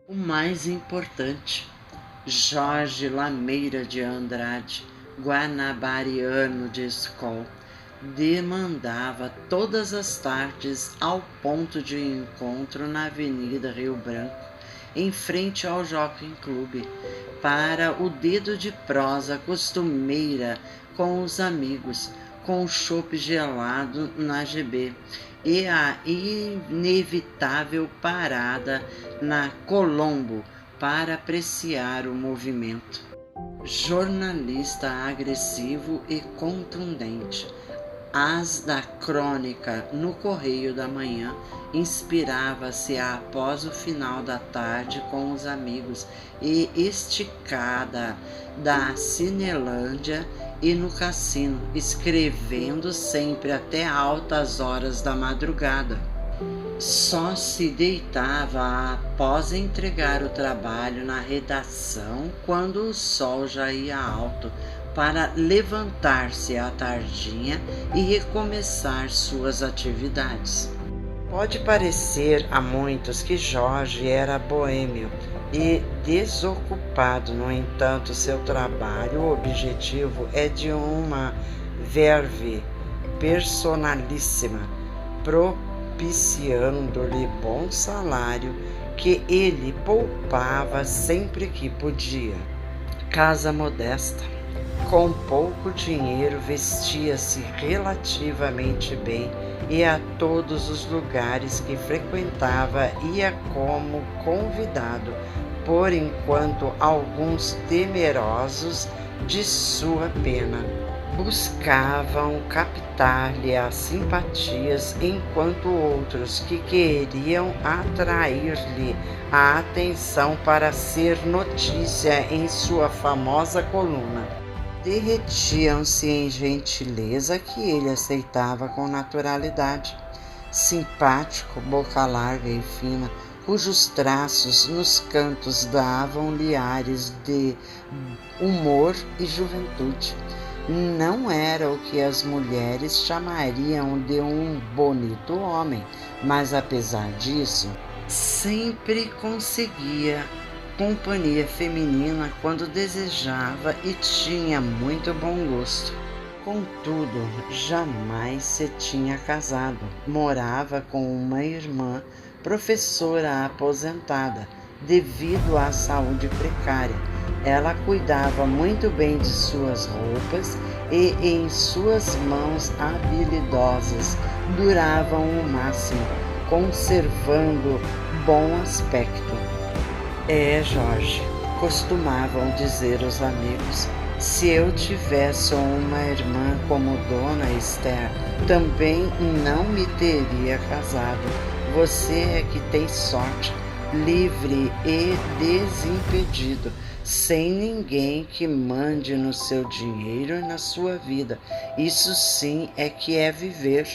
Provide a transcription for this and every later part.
O mais importante, Jorge Lameira de Andrade, guanabariano de escola, demandava todas as tardes ao ponto de encontro na Avenida Rio Branco, em frente ao Jockey Club, para o dedo de prosa costumeira com os amigos, com o chopp gelado na GB e a inevitável parada na Colombo para apreciar o movimento. Jornalista agressivo e contundente, as da crônica no Correio da Manhã, inspirava-se após o final da tarde com os amigos e esticada da Cinelândia e no cassino, escrevendo sempre até altas horas da madrugada. Só se deitava após entregar o trabalho na redação quando o sol já ia alto, para levantar-se à tardinha e recomeçar suas atividades. Pode parecer a muitos que Jorge era boêmio e desocupado, no entanto, seu trabalho, o objetivo é de uma verve personalíssima, propiciando-lhe bom salário que ele poupava sempre que podia. Casa modesta. Com pouco dinheiro vestia-se relativamente bem e a todos os lugares que frequentava ia como convidado, por enquanto alguns temerosos de sua pena buscavam captar-lhe as simpatias, enquanto outros que queriam atrair-lhe a atenção para ser notícia em sua famosa coluna derretiam-se em gentileza que ele aceitava com naturalidade. Simpático, boca larga e fina, cujos traços nos cantos davam-lhe ares de humor e juventude. Não era o que as mulheres chamariam de um bonito homem, mas apesar disso, sempre conseguia companhia feminina quando desejava e tinha muito bom gosto. Contudo, jamais se tinha casado. Morava com uma irmã, professora aposentada, devido à saúde precária. Ela cuidava muito bem de suas roupas e em suas mãos habilidosas duravam o máximo, conservando bom aspecto. Jorge, costumavam dizer os amigos, se eu tivesse uma irmã como Dona Esther, também não me teria casado. Você é que tem sorte, livre e desimpedido, sem ninguém que mande no seu dinheiro e na sua vida. Isso sim é que é viver.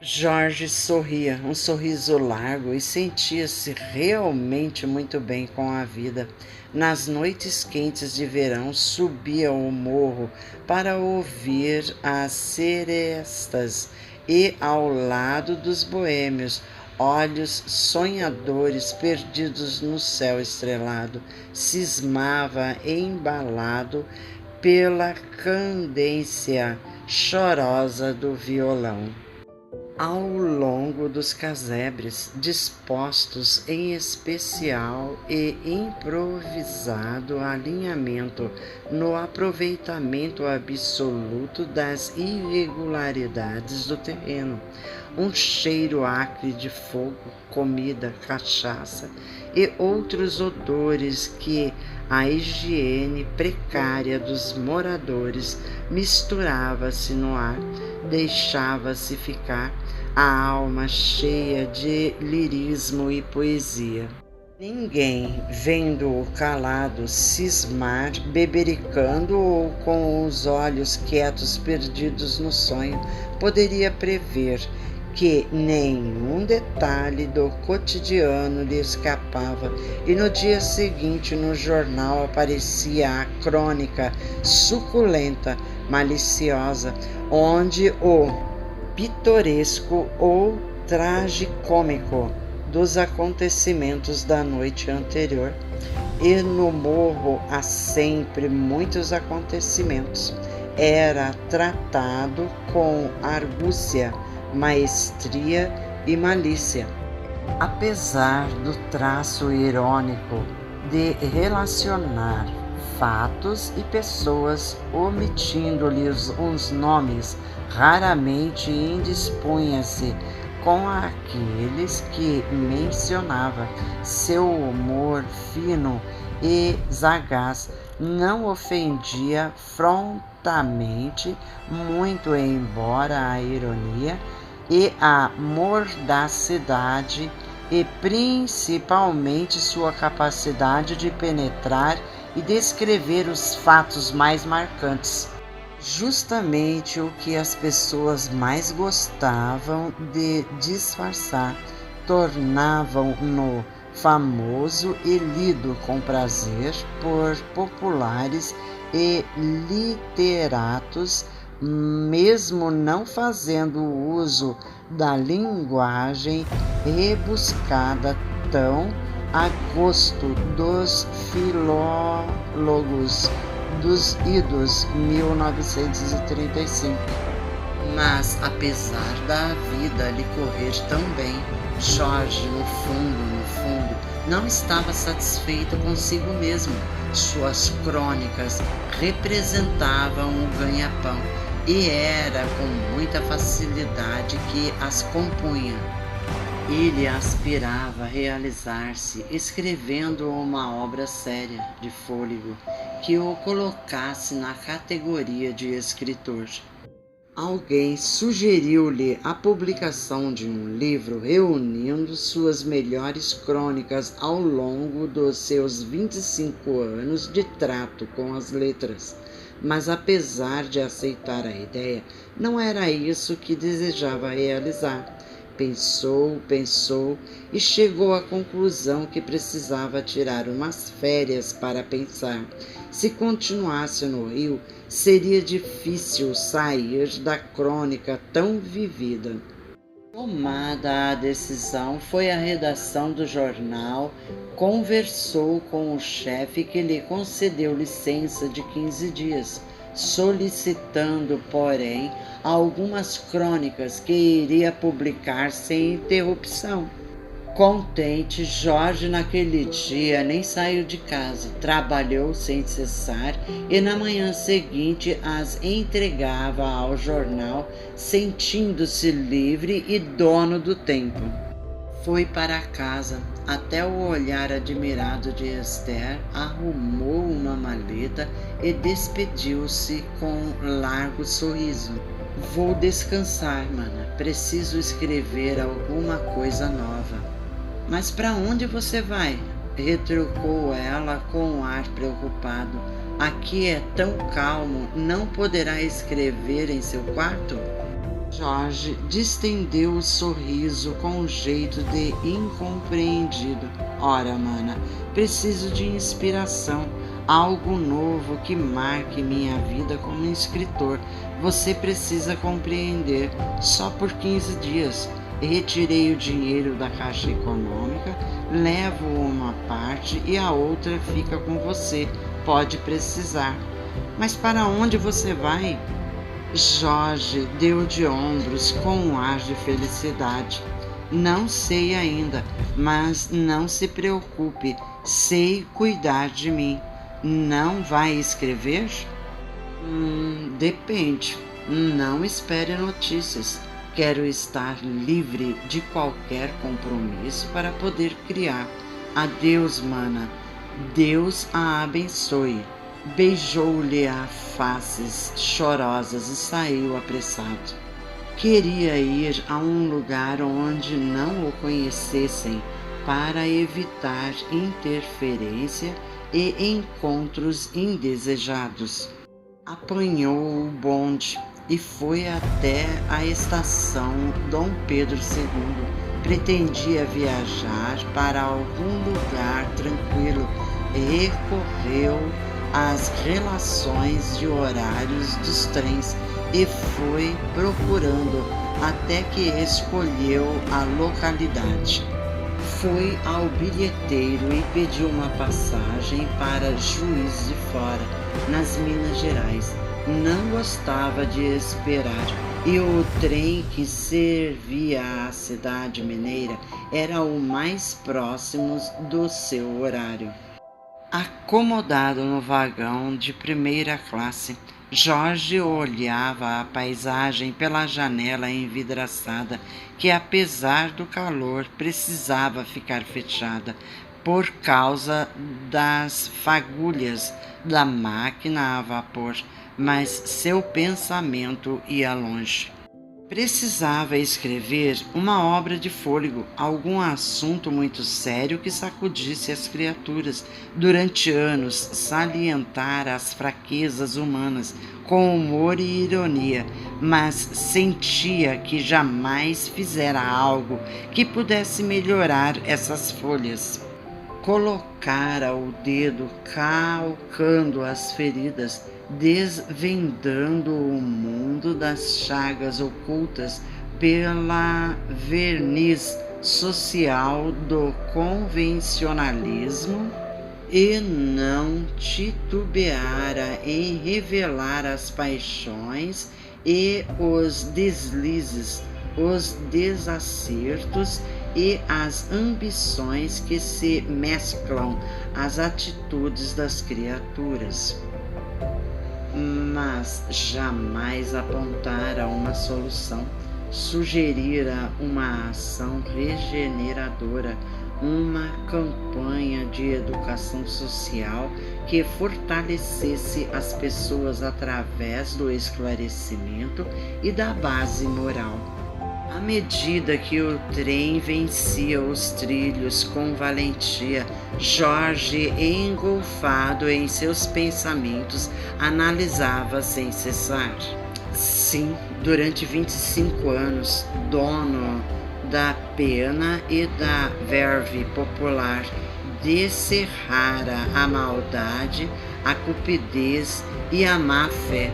Jorge sorria, um sorriso largo, e sentia-se realmente muito bem com a vida. Nas noites quentes de verão, subia o morro para ouvir as serestas e, ao lado dos boêmios, olhos sonhadores perdidos no céu estrelado, cismava embalado pela cadência chorosa do violão. Ao longo dos casebres, dispostos em especial e improvisado alinhamento no aproveitamento absoluto das irregularidades do terreno, um cheiro acre de fogo, comida, cachaça e outros odores que a higiene precária dos moradores misturava-se no ar, deixava-se ficar a alma cheia de lirismo e poesia. Ninguém, vendo-o calado, cismar, bebericando ou com os olhos quietos perdidos no sonho, poderia prever que nenhum detalhe do cotidiano lhe escapava, e no dia seguinte no jornal aparecia a crônica suculenta, maliciosa, onde o pitoresco ou tragicômico dos acontecimentos da noite anterior. E no morro há sempre muitos acontecimentos. Era tratado com argúcia, maestria e malícia. Apesar do traço irônico de relacionar fatos e pessoas, omitindo-lhes os nomes, raramente indispunha-se com aqueles que mencionava. Seu humor fino e sagaz não ofendia frontalmente muito, embora a ironia e a mordacidade e principalmente sua capacidade de penetrar e descrever os fatos mais marcantes, justamente o que as pessoas mais gostavam de disfarçar, tornavam-no famoso e lido com prazer por populares e literatos, mesmo não fazendo uso da linguagem rebuscada tão a gosto dos filólogos dos idos 1935. Mas, apesar da vida lhe correr tão bem, Jorge, no fundo, não estava satisfeito consigo mesmo. Suas crônicas representavam o ganha-pão e era com muita facilidade que as compunha. Ele aspirava a realizar-se escrevendo uma obra séria, de fôlego, que o colocasse na categoria de escritor. Alguém sugeriu-lhe a publicação de um livro reunindo suas melhores crônicas ao longo dos seus 25 anos de trato com as letras. Mas, apesar de aceitar a ideia, não era isso que desejava realizar. Pensou e chegou à conclusão que precisava tirar umas férias para pensar. Se continuasse no Rio, seria difícil sair da crônica tão vivida. Tomada a decisão, foi à redação do jornal, conversou com o chefe que lhe concedeu licença de 15 dias, solicitando, porém, algumas crônicas que iria publicar sem interrupção. Contente, Jorge naquele dia nem saiu de casa, trabalhou sem cessar e na manhã seguinte as entregava ao jornal, sentindo-se livre e dono do tempo. Foi para casa, até o olhar admirado de Esther, arrumou uma maleta e despediu-se com largo sorriso. Vou descansar, mana. Preciso escrever alguma coisa nova. Mas para onde você vai? Retrucou ela com um ar preocupado. Aqui é tão calmo, não poderá escrever em seu quarto? Jorge distendeu o sorriso com um jeito de incompreendido. Ora, mana, preciso de inspiração, algo novo que marque minha vida como escritor. Você precisa compreender, só por 15 dias. Retirei o dinheiro da Caixa Econômica, levo uma parte e a outra fica com você. Pode precisar. Mas para onde você vai? Jorge deu de ombros com um ar de felicidade. Não sei ainda, mas não se preocupe, sei cuidar de mim. Não vai escrever? Depende. Não espere notícias. Quero estar livre de qualquer compromisso para poder criar. Adeus, mana. Deus a abençoe. Beijou-lhe as faces chorosas e saiu apressado. Queria ir a um lugar onde não o conhecessem para evitar interferência e encontros indesejados. Apanhou o bonde e foi até a estação Dom Pedro II. Pretendia viajar para algum lugar tranquilo e recorreu às relações de horários dos trens e foi procurando até que escolheu a localidade. foi ao bilheteiro e pediu uma passagem para Juiz de Fora, nas Minas Gerais. Não gostava de esperar, e o trem que servia à cidade mineira era o mais próximo do seu horário. Acomodado no vagão de primeira classe, Jorge olhava a paisagem pela janela envidraçada, que apesar do calor precisava ficar fechada por causa das fagulhas da máquina a vapor, mas seu pensamento ia longe. Precisava escrever uma obra de fôlego, algum assunto muito sério que sacudisse as criaturas. Durante anos, salientar as fraquezas humanas com humor e ironia, mas sentia que jamais fizera algo que pudesse melhorar essas folhas. Colocara o dedo calcando as feridas, desvendando o mundo das chagas ocultas pela verniz social do convencionalismo, e não titubeara em revelar as paixões e os deslizes, os desacertos e as ambições que se mesclam às atitudes das criaturas. Mas jamais apontara uma solução, sugerira uma ação regeneradora, uma campanha de educação social que fortalecesse as pessoas através do esclarecimento e da base moral. À medida que o trem vencia os trilhos com valentia, Jorge, engolfado em seus pensamentos, analisava sem cessar. Sim, durante 25 anos, dono da pena e da verve popular, descerrara a maldade, a cupidez e a má-fé.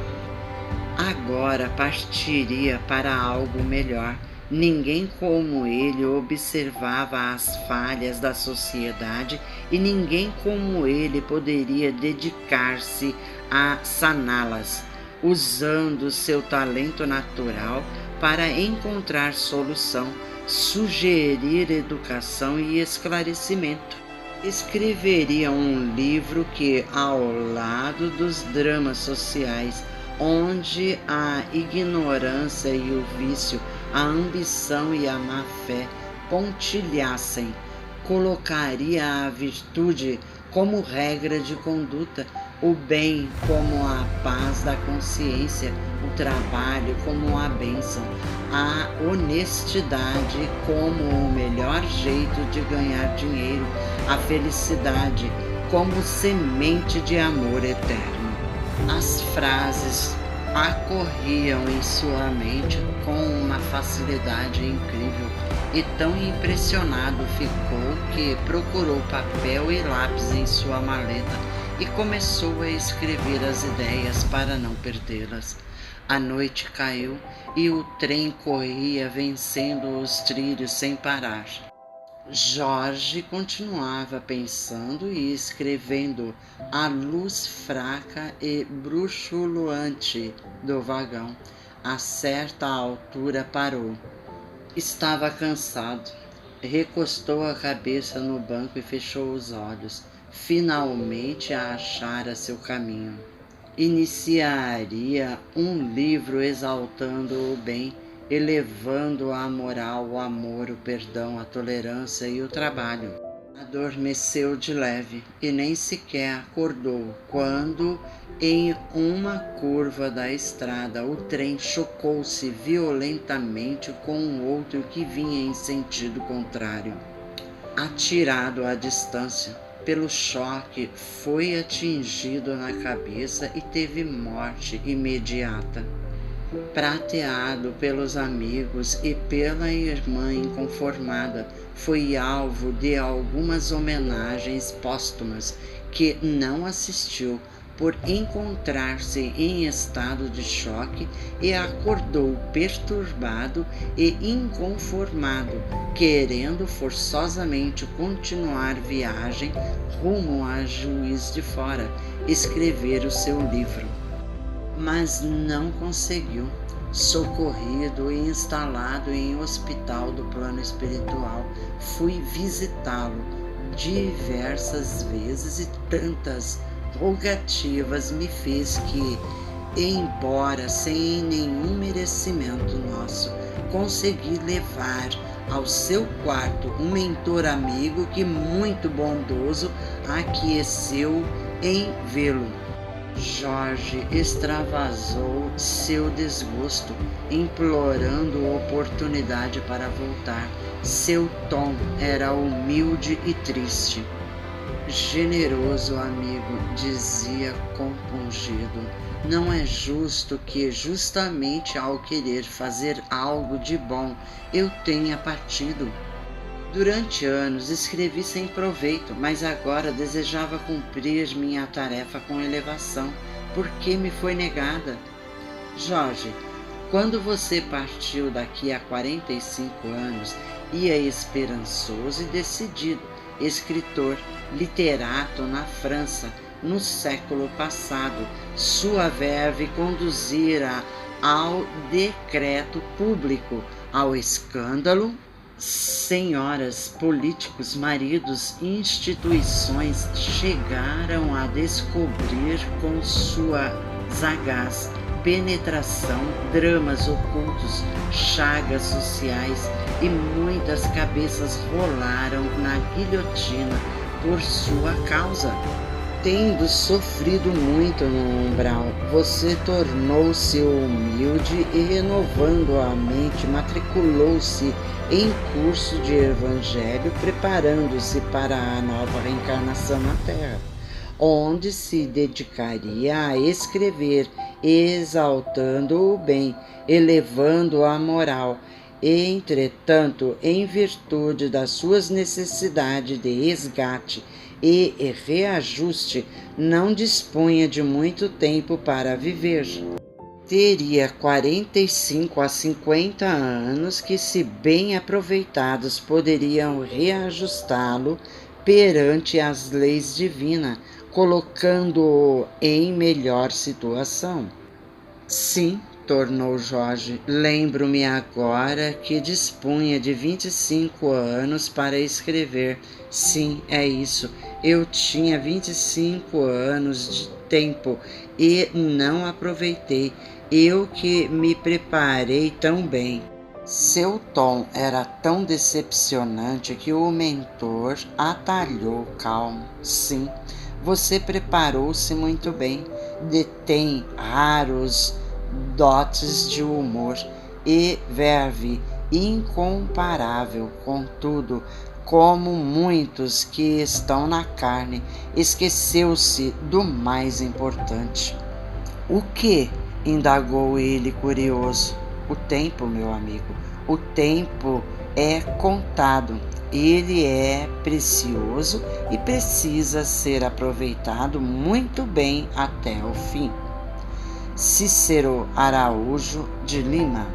Agora partiria para algo melhor. Ninguém como ele observava as falhas da sociedade e ninguém como ele poderia dedicar-se a saná-las, usando seu talento natural para encontrar solução, sugerir educação e esclarecimento. Escreveria um livro que, ao lado dos dramas sociais, onde a ignorância e o vício, a ambição e a má-fé pontilhassem, colocaria a virtude como regra de conduta, o bem como a paz da consciência, o trabalho como a bênção, a honestidade como o melhor jeito de ganhar dinheiro, a felicidade como semente de amor eterno. As frases acorriam em sua mente com uma facilidade incrível, e tão impressionado ficou que procurou papel e lápis em sua maleta e começou a escrever as ideias para não perdê-las. A noite caiu e o trem corria vencendo os trilhos sem parar. Jorge continuava pensando e escrevendo à luz fraca e bruxuleante do vagão. A certa altura parou. Estava cansado. Recostou a cabeça no banco e fechou os olhos. Finalmente achara seu caminho. Iniciaria um livro exaltando o bem, elevando a moral, o amor, o perdão, a tolerância e o trabalho. Adormeceu de leve e nem sequer acordou quando, em uma curva da estrada, o trem chocou-se violentamente com um outro que vinha em sentido contrário. Atirado à distância, pelo choque, foi atingido na cabeça e teve morte imediata. Prateado pelos amigos e pela irmã inconformada, foi alvo de algumas homenagens póstumas que não assistiu, por encontrar-se em estado de choque e acordou perturbado e inconformado, querendo forçosamente continuar viagem rumo a Juiz de Fora, escrever o seu livro. Mas não conseguiu. Socorrido e instalado em hospital do plano espiritual, fui visitá-lo diversas vezes e tantas rogativas me fez que, embora sem nenhum merecimento nosso, consegui levar ao seu quarto um mentor amigo que, muito bondoso, aqueceu em vê-lo. Jorge extravasou seu desgosto, implorando oportunidade para voltar. Seu tom era humilde e triste. Generoso amigo, dizia compungido, não é justo que, justamente ao querer fazer algo de bom, eu tenha partido. Durante anos escrevi sem proveito, mas agora desejava cumprir minha tarefa com elevação, porque me foi negada. Jorge, quando você partiu daqui a 45 anos, ia esperançoso e decidido, escritor, literato na França, no século passado. Sua verve conduzira ao decreto público, ao escândalo. Senhoras, políticos, maridos, instituições chegaram a descobrir com sua sagaz penetração dramas ocultos, chagas sociais, e muitas cabeças rolaram na guilhotina por sua causa. Tendo sofrido muito no umbral, você tornou-se humilde e, renovando a mente, matriculou-se em curso de evangelho, preparando-se para a nova reencarnação na Terra, onde se dedicaria a escrever, exaltando o bem, elevando a moral. Entretanto, em virtude das suas necessidades de resgate e reajuste, não dispunha de muito tempo para viver. Teria 45 a 50 anos que, se bem aproveitados, poderiam reajustá-lo perante as leis divinas, colocando-o em melhor situação. Sim, tornou Jorge, lembro-me agora que dispunha de 25 anos para escrever. Sim, é isso. Eu tinha 25 anos de tempo e não aproveitei. Eu que me preparei tão bem. Seu tom era tão decepcionante que o mentor atalhou calmo. Sim, você preparou-se muito bem. Detém raros dotes de humor e verve incomparável. Contudo, como muitos que estão na carne, esqueceu-se do mais importante. O que? Indagou ele curioso. O tempo, meu amigo. O tempo é contado. Ele é precioso e precisa ser aproveitado muito bem até o fim. Cícero Araújo de Lima.